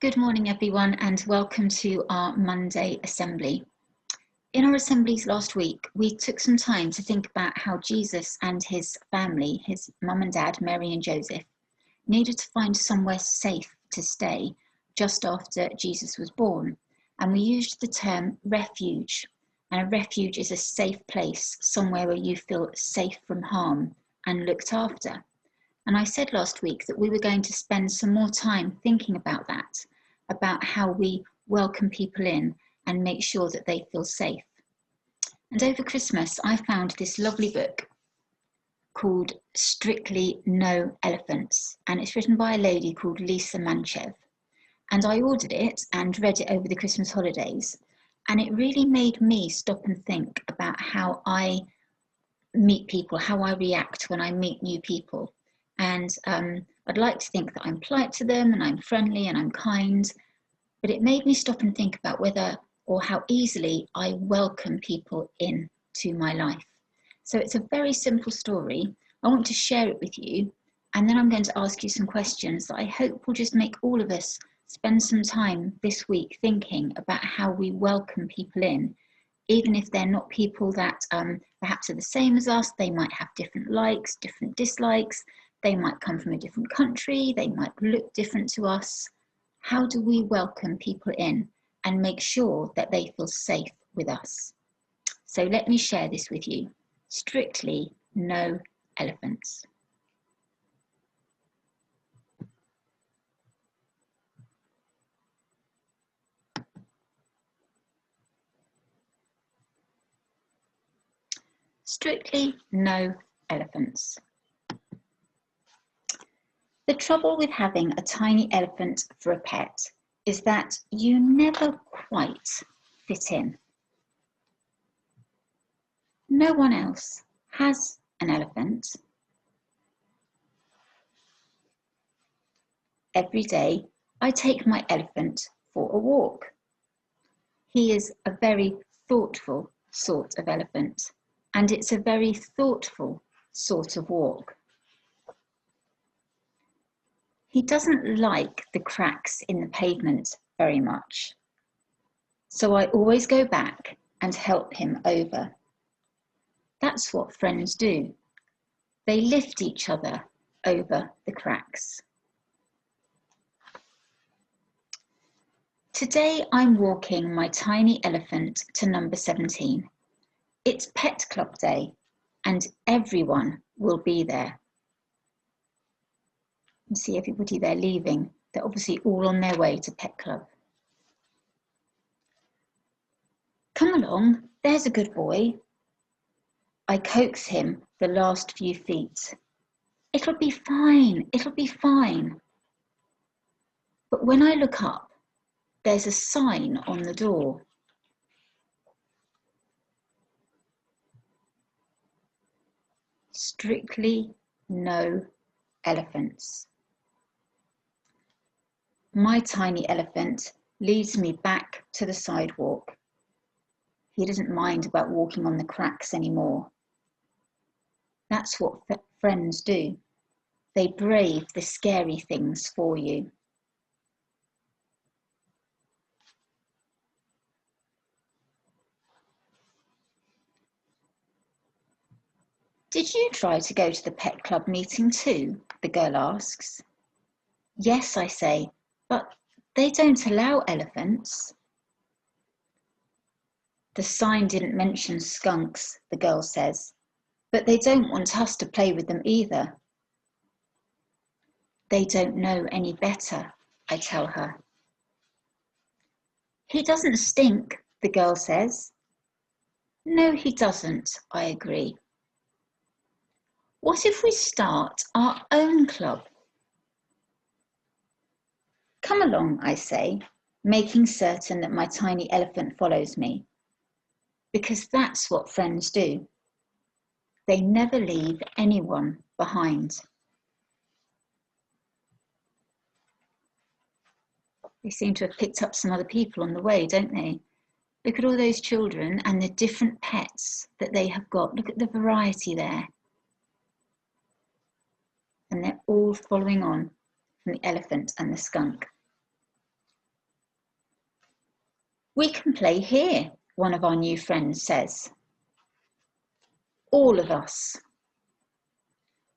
Good morning, everyone, and welcome to our Monday assembly. In our assemblies last week, we took some time to think about how Jesus and his family, his mum and dad, Mary and Joseph, needed to find somewhere safe to stay just after Jesus was born. And we used the term refuge. And a refuge is a safe place, somewhere where you feel safe from harm and looked after. And I said last week that we were going to spend some more time thinking about that, about how we welcome people in and make sure that they feel safe. And over Christmas, I found this lovely book called Strictly No Elephants, and it's written by a lady called Lisa Manchev. And I ordered it and read it over the Christmas holidays, and it really made me stop and think about how I meet people, how I react when I meet new people. And I'd like to think that I'm polite to them and I'm friendly and I'm kind, but it made me stop and think about whether or how easily I welcome people in to my life. So it's a very simple story. I want to share it with you, and then I'm going to ask you some questions that I hope will just make all of us spend some time this week thinking about how we welcome people in, even if they're not people that perhaps are the same as us. They might have different likes, different dislikes. They might come from a different country. They might look different to us. How do we welcome people in and make sure that they feel safe with us? So let me share this with you. Strictly no elephants. Strictly no elephants. The trouble with having a tiny elephant for a pet is that you never quite fit in. No one else has an elephant. Every day I take my elephant for a walk. He is a very thoughtful sort of elephant, and it's a very thoughtful sort of walk. He doesn't like the cracks in the pavement very much, so I always go back and help him over. That's what friends do. They lift each other over the cracks. Today I'm walking my tiny elephant to number 17. It's Pet Club Day and everyone will be there. You see everybody there leaving. They're obviously all on their way to Pet Club. Come along, there's a good boy. I coax him the last few feet. It'll be fine, it'll be fine. But when I look up, there's a sign on the door. Strictly no elephants. My tiny elephant leads me back to the sidewalk. He doesn't mind about walking on the cracks anymore. That's what friends do. They brave the scary things for you. Did you try to go to the pet club meeting too? The girl asks. Yes, I say, but they don't allow elephants. The sign didn't mention skunks, the girl says, but they don't want us to play with them either. They don't know any better, I tell her. He doesn't stink, the girl says. No, he doesn't, I agree. What if we start our own club? Come along, I say, making certain that my tiny elephant follows me. Because that's what friends do. They never leave anyone behind. They seem to have picked up some other people on the way, don't they? Look at all those children and the different pets that they have got. Look at the variety there. And they're all following on from the elephant and the skunk. We can play here, one of our new friends says. All of us.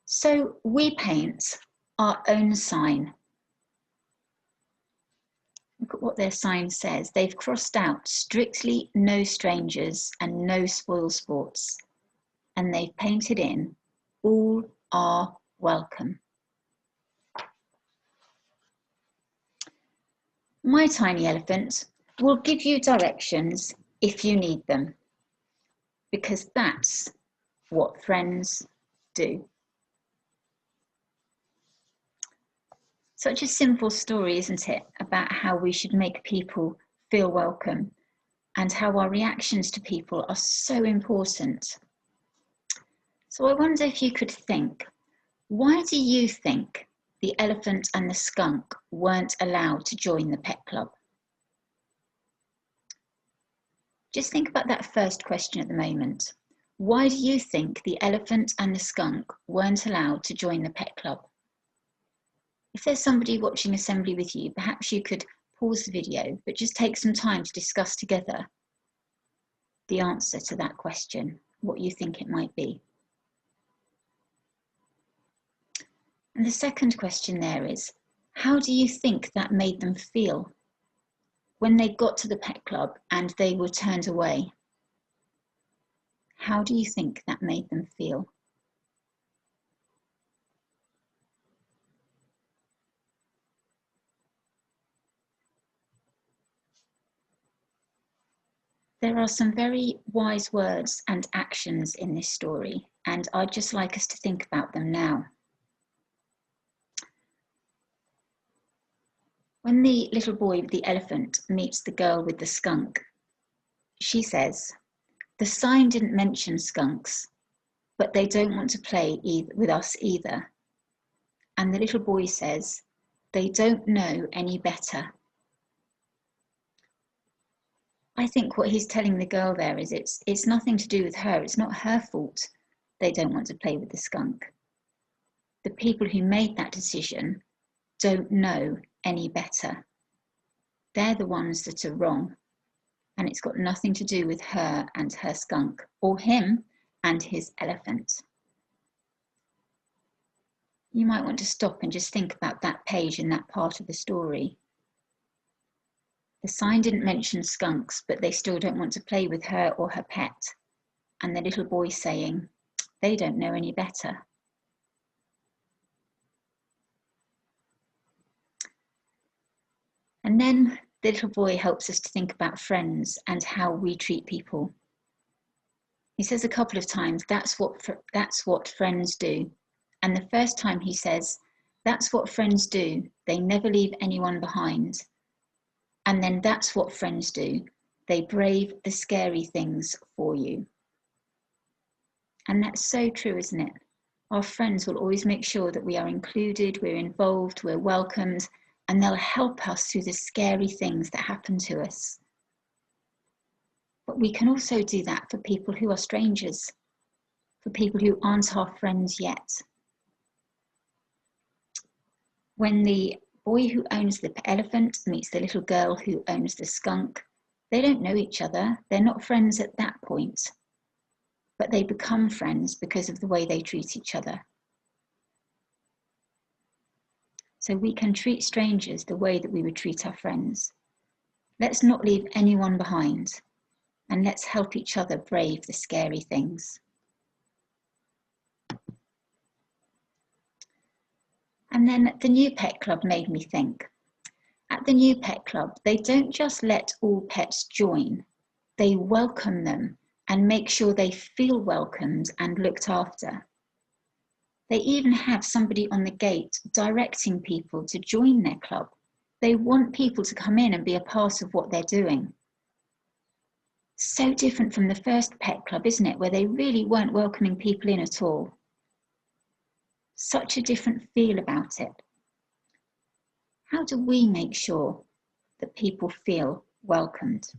So we paint our own sign. Look at what their sign says. They've crossed out strictly no strangers and no spoil sports. And they've painted in all are welcome. My tiny elephant will give you directions if you need them, because that's what friends do. Such a simple story, isn't it, about how we should make people feel welcome and how our reactions to people are so important. So I wonder if you could think, why do you think the elephant and the skunk weren't allowed to join the pet club? Just think about that first question at the moment. Why do you think the elephant and the skunk weren't allowed to join the pet club? If there's somebody watching Assembly with you, perhaps you could pause the video, but just take some time to discuss together the answer to that question, what you think it might be. And the second question there is, how do you think that made them feel when they got to the pet club and they were turned away? How do you think that made them feel? There are some very wise words and actions in this story, and I'd just like us to think about them now. When the little boy with the elephant meets the girl with the skunk, she says, "The sign didn't mention skunks, but they don't want to play with us either." And the little boy says, "They don't know any better." I think what he's telling the girl there is it's nothing to do with her. It's not her fault they don't want to play with the skunk. The people who made that decision don't know any better. They're the ones that are wrong. And it's got nothing to do with her and her skunk, or him and his elephant. You might want to stop and just think about that page and that part of the story. The sign didn't mention skunks, but they still don't want to play with her or her pet. And the little boy saying, they don't know any better. And then the little boy helps us to think about friends and how we treat people. He says a couple of times, that's what friends do. And the first time he says, that's what friends do. They never leave anyone behind. And then that's what friends do. They brave the scary things for you. And that's so true, isn't it? Our friends will always make sure that we are included, we're involved, we're welcomed, and they'll help us through the scary things that happen to us. But we can also do that for people who are strangers, for people who aren't our friends yet. When the boy who owns the elephant meets the little girl who owns the skunk, they don't know each other. They're not friends at that point, but they become friends because of the way they treat each other. So we can treat strangers the way that we would treat our friends. Let's not leave anyone behind, and let's help each other brave the scary things. And then the new pet club made me think. At the new pet club, they don't just let all pets join, they welcome them and make sure they feel welcomed and looked after. They even have somebody on the gate directing people to join their club. They want people to come in and be a part of what they're doing. So different from the first pet club, isn't it? Where they really weren't welcoming people in at all. Such a different feel about it. How do we make sure that people feel welcomed?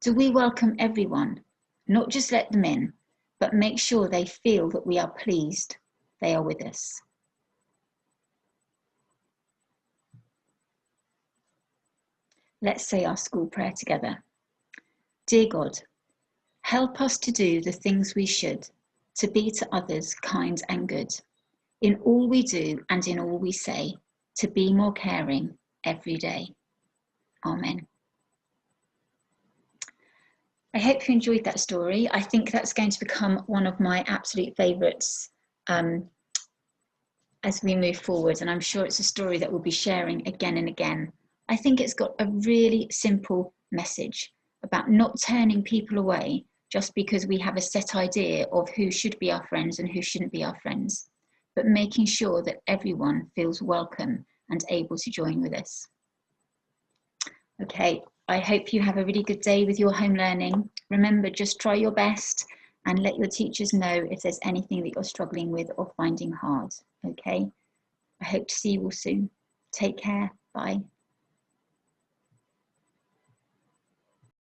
Do we welcome everyone, not just let them in, but make sure they feel that we are pleased they are with us? Let's say our school prayer together. Dear God, help us to do the things we should, to be to others kind and good, in all we do and in all we say, to be more caring every day. Amen. I hope you enjoyed that story. I think that's going to become one of my absolute favourites as we move forward, and I'm sure it's a story that we'll be sharing again and again. I think it's got a really simple message about not turning people away just because we have a set idea of who should be our friends and who shouldn't be our friends, but making sure that everyone feels welcome and able to join with us. Okay, I hope you have a really good day with your home learning. Remember, just try your best and let your teachers know if there's anything that you're struggling with or finding hard, okay? I hope to see you all soon. Take care, bye.